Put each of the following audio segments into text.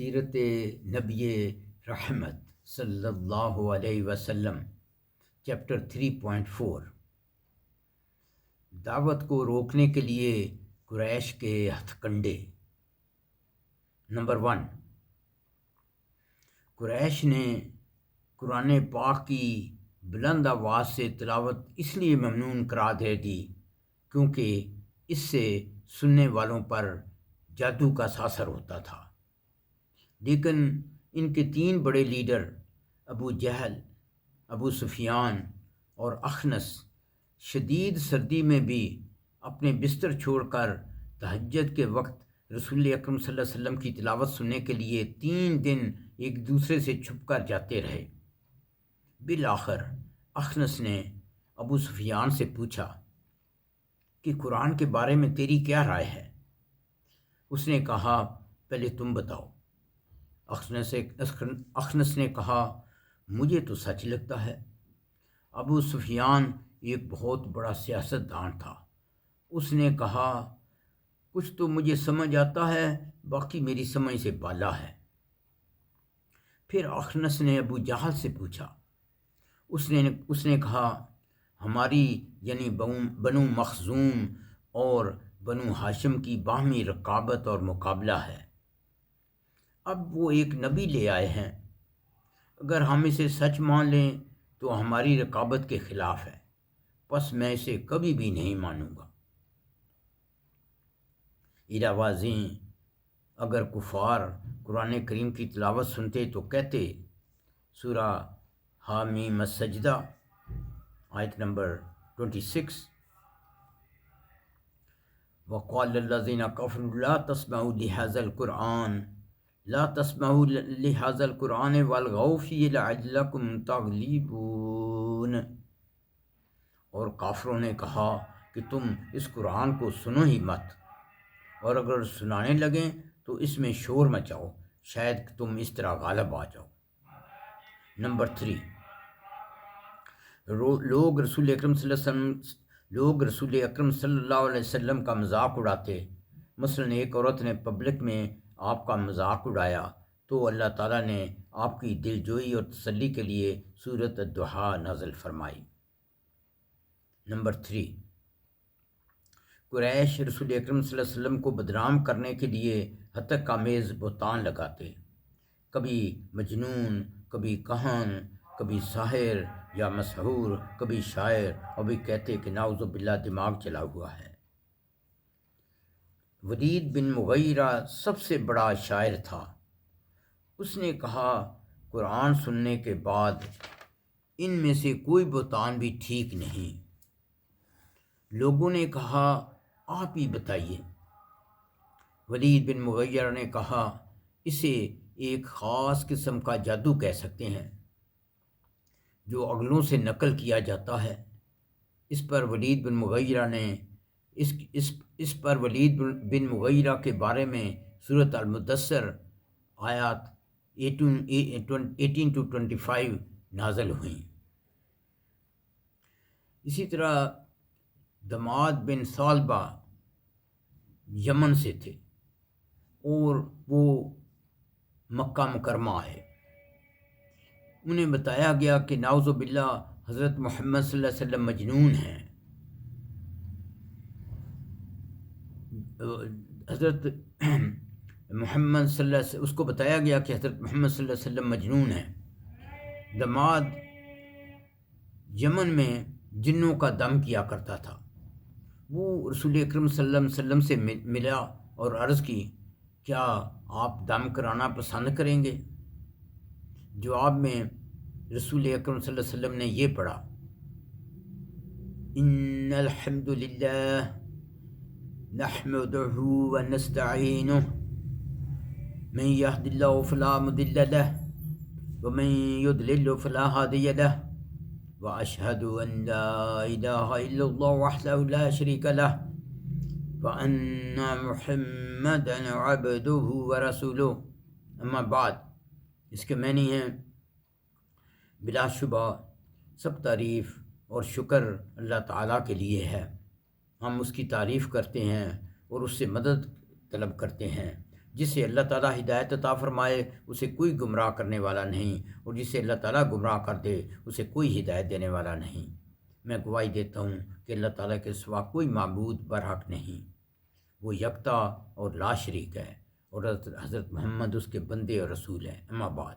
سیرت نبی رحمت صلی اللہ علیہ وسلم چیپٹر 3.4 دعوت کو روکنے کے لیے قریش کے ہتھ کنڈے۔ نمبر 1، قریش نے قرآن پاک کی بلند آواز سے تلاوت اس لیے ممنوع قرار دے دی کیونکہ اس سے سننے والوں پر جادو کا اثر ہوتا تھا، لیکن ان کے 3 بڑے لیڈر ابو جہل، ابو سفیان اور اخنس شدید سردی میں بھی اپنے بستر چھوڑ کر تہجد کے وقت رسول اکرم صلی اللہ علیہ وسلم کی تلاوت سننے کے لیے 3 دن ایک دوسرے سے چھپ کر جاتے رہے۔ بالآخر اخنس نے ابو سفیان سے پوچھا کہ قرآن کے بارے میں تیری کیا رائے ہے؟ اس نے کہا پہلے تم بتاؤ۔ اخنس نے کہا مجھے تو سچ لگتا ہے۔ ابو سفیان ایک بہت بڑا سیاست دان تھا، اس نے کہا کچھ تو مجھے سمجھ آتا ہے، باقی میری سمجھ سے بالا ہے۔ پھر اخنس نے ابو جہل سے پوچھا، اس نے کہا ہماری یعنی بنو مخزوم اور بنو ہاشم کی باہمی رقابت اور مقابلہ ہے۔ اب وہ ایک نبی لے آئے ہیں، اگر ہم اسے سچ مان لیں تو ہماری رقابت کے خلاف ہے، پس میں اسے کبھی بھی نہیں مانوں گا۔ علاوہ اگر کفار قرآن کریم کی تلاوت سنتے تو کہتے، سورہ حامیم السجدہ آیت نمبر 26، وَقَالَ الَّذِينَ كَفَرُوا لَا تَسْمَعُوا لِهَذَا الْقُرْآنِ لا تسمعوا لهذا القرآن والغوا فيه لعلكم تغلبون۔ اور کافروں نے کہا کہ تم اس قرآن کو سنو ہی مت، اور اگر سنانے لگیں تو اس میں شور مچاؤ، شاید تم اس طرح غالب آ جاؤ۔ نمبر 3، لوگ رسول اکرم صلی اللہ علیہ وسلم کا مذاق اڑاتے۔ مثلاً ایک عورت نے پبلک میں آپ کا مذاق اڑایا تو اللہ تعالیٰ نے آپ کی دلجوئی اور تسلی کے لیے سورۃ الضحیٰ نازل فرمائی۔ نمبر 3، قریش رسول اکرم صلی اللہ علیہ وسلم کو بدنام کرنے کے لیے ہتک آمیز بہتان لگاتے، کبھی مجنون، کبھی کہن، کبھی ساحر یا مسحور، کبھی شاعر، اور بھی کہتے کہ نعوذ باللہ دماغ چلا ہوا ہے۔ ولید بن مغیرہ سب سے بڑا شاعر تھا، اس نے کہا قرآن سننے کے بعد ان میں سے کوئی بہتان بھی ٹھیک نہیں۔ لوگوں نے کہا آپ ہی بتائیے۔ ولید بن مغیرہ نے کہا اسے ایک خاص قسم کا جادو کہہ سکتے ہیں جو اگلوں سے نقل کیا جاتا ہے۔ اس پر ولید بن مغیرہ کے بارے میں سورۃ المدثر آیات 18-25 نازل ہوئیں۔ اسی طرح دماد بن ثعلبہ یمن سے تھے اور وہ مکہ مکرمہ آئے۔ انہیں بتایا گیا کہ نعوذ باللہ حضرت محمد صلی اللہ علیہ وسلم مجنون ہیں۔ حضرت محمد صلی اللہ علیہ وسلم، اس کو بتایا گیا کہ حضرت محمد صلی اللہ علیہ وسلم مجنون ہیں۔ دماد یمن میں جنوں کا دم کیا کرتا تھا، وہ رسول اکرم صلی اللہ علیہ وسلم سے ملا اور عرض کی کیا آپ دم کرانا پسند کریں گے؟ جواب میں رسول اکرم صلی اللہ علیہ وسلم نے یہ پڑھا، ان الحمد للہ نحمده ونستعینه من يهد الله فلا مضل له ومن يضلل فلا هادي له واشهد ان لا اله الا الله وحده لا شريك له وان محمدا عبده ورسوله اما بعد۔ اس کے معنی ہیں بلا شبہ سب تعریف اور شکر اللہ تعالیٰ کے لیے ہے، ہم اس کی تعریف کرتے ہیں اور اس سے مدد طلب کرتے ہیں جسے اللہ تعالیٰ ہدایت عطا فرمائے اسے کوئی گمراہ کرنے والا نہیں، اور جسے اللہ تعالیٰ گمراہ کر دے اسے کوئی ہدایت دینے والا نہیں۔ میں گواہی دیتا ہوں کہ اللہ تعالیٰ کے سوا کوئی معبود برحق نہیں، وہ یکتا اور لا شریک ہے، اور حضرت محمد اس کے بندے اور رسول ہیں۔ اما بعد،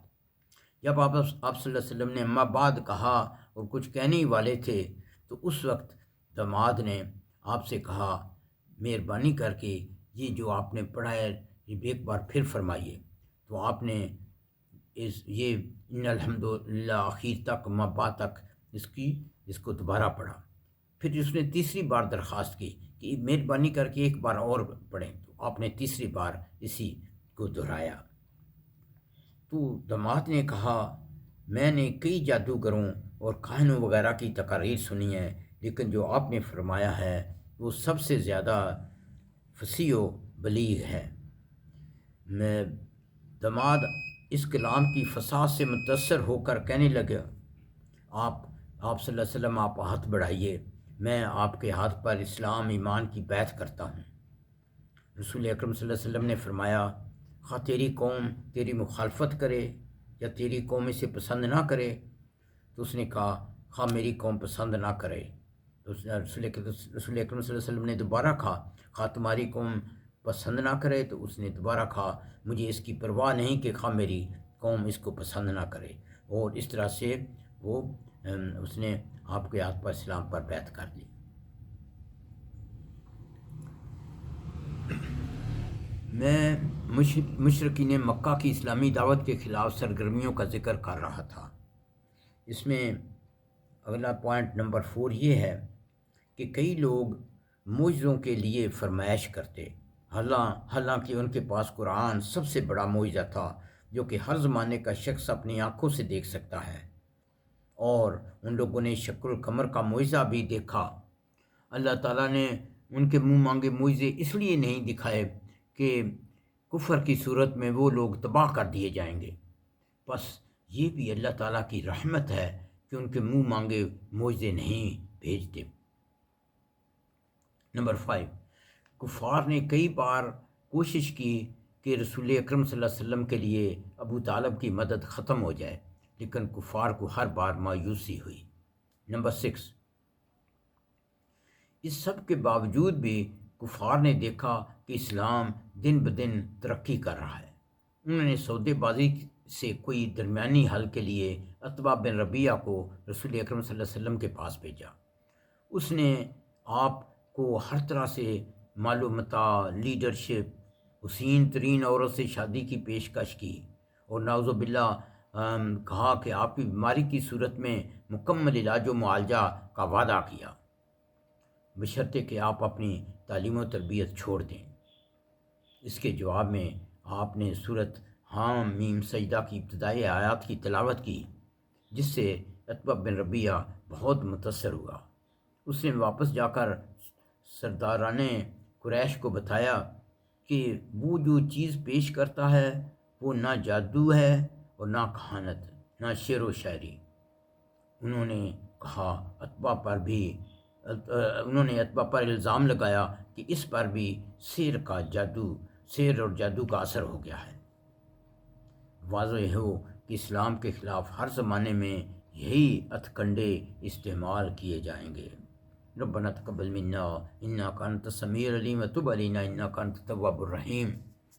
جب آپ صلی اللہ علیہ وسلم نے اما بعد کہا اور کچھ کہنے ہی والے تھے تو اس وقت داماد نے آپ سے کہا، مہربانی کر کے یہ جو آپ نے پڑھا ہے یہ ایک بار پھر فرمائیے۔ تو آپ نے یہ ان الحمدللہ آخر تک اما بعد تک اس کو دوبارہ پڑھا۔ پھر اس نے تیسری بار درخواست کی کہ مہربانی کر کے ایک بار اور پڑھیں، تو آپ نے تیسری بار اسی کو دہرایا۔ تو داماد نے کہا، میں نے کئی جادوگروں اور کاہنوں وغیرہ کی تقاریر سنی ہے، لیکن جو آپ نے فرمایا ہے وہ سب سے زیادہ فصیح و بلیغ ہے۔ میں داماد اس کلام کی فصاحت سے متاثر ہو کر کہنے لگا، آپ صلی اللہ علیہ وسلم آپ ہاتھ بڑھائیے، میں آپ کے ہاتھ پر اسلام ایمان کی بیعت کرتا ہوں۔ رسول اکرم صلی اللہ علیہ وسلم نے فرمایا، خواہ تیری قوم تیری مخالفت کرے یا تیری قوم اسے پسند نہ کرے، تو اس نے کہا خواہ میری قوم پسند نہ کرے، تو رسول اکرم صلی اللہ علیہ وسلم نے دوبارہ کہا خواہ تمہاری قوم پسند نہ کرے، تو اس نے دوبارہ کہا مجھے اس کی پرواہ نہیں کہ خواہ میری قوم اس کو پسند نہ کرے، اور اس طرح سے اس نے آپ کے ہاتھ پر اسلام پر بیعت کر لی۔ میں مشرکین مکہ کی اسلامی دعوت کے خلاف سرگرمیوں کا ذکر کر رہا تھا۔ اس میں اگلا پوائنٹ نمبر 4 یہ ہے کہ کئی لوگ معجزوں کے لیے فرمائش کرتے، حالانکہ ان کے پاس قرآن سب سے بڑا معجزہ تھا جو کہ ہر زمانے کا شخص اپنی آنکھوں سے دیکھ سکتا ہے، اور ان لوگوں نے شکل القمر کا معجزہ بھی دیکھا۔ اللہ تعالیٰ نے ان کے منہ مانگے معجزے اس لیے نہیں دکھائے کہ کفر کی صورت میں وہ لوگ تباہ کر دیے جائیں گے، بس یہ بھی اللہ تعالیٰ کی رحمت ہے کہ ان کے منہ مانگے معجزے نہیں بھیجتے۔ نمبر 5، کفار نے کئی بار کوشش کی کہ رسول اکرم صلی اللہ علیہ وسلم کے لیے ابو طالب کی مدد ختم ہو جائے، لیکن کفار کو ہر بار مایوسی ہوئی۔ نمبر 6، اس سب کے باوجود بھی کفار نے دیکھا کہ اسلام دن بدن ترقی کر رہا ہے۔ انہوں نے سودے بازی سے کوئی درمیانی حل کے لیے عتبہ بن ربیعہ کو رسول اکرم صلی اللہ علیہ وسلم کے پاس بھیجا۔ اس نے آپ کو ہر طرح سے معلومات، لیڈرشپ، حسین ترین عورت سے شادی کی پیشکش کی، اور نعوذ باللہ کہا کہ آپ کی بیماری کی صورت میں مکمل علاج و معالجہ کا وعدہ کیا، بشرطے کہ آپ اپنی تعلیم و تربیت چھوڑ دیں۔ اس کے جواب میں آپ نے سورۃ حم میم سجدہ کی ابتدائی آیات کی تلاوت کی، جس سے عتبہ بن ربیعہ بہت متاثر ہوا۔ اس نے واپس جا کر سرداران قریش کو بتایا کہ وہ جو چیز پیش کرتا ہے وہ نہ جادو ہے اور نہ کہانت، نہ شعر و شاعری۔ انہوں نے عتبہ پر الزام لگایا کہ اس پر بھی سحر اور جادو کا اثر ہو گیا ہے۔ واضح ہو کہ اسلام کے خلاف ہر زمانے میں یہی ہتھ کنڈے استعمال کیے جائیں گے۔ ربنا تقبل منا انک انت السمیع العلیم وتب علینا انک انت التواب الرحیم۔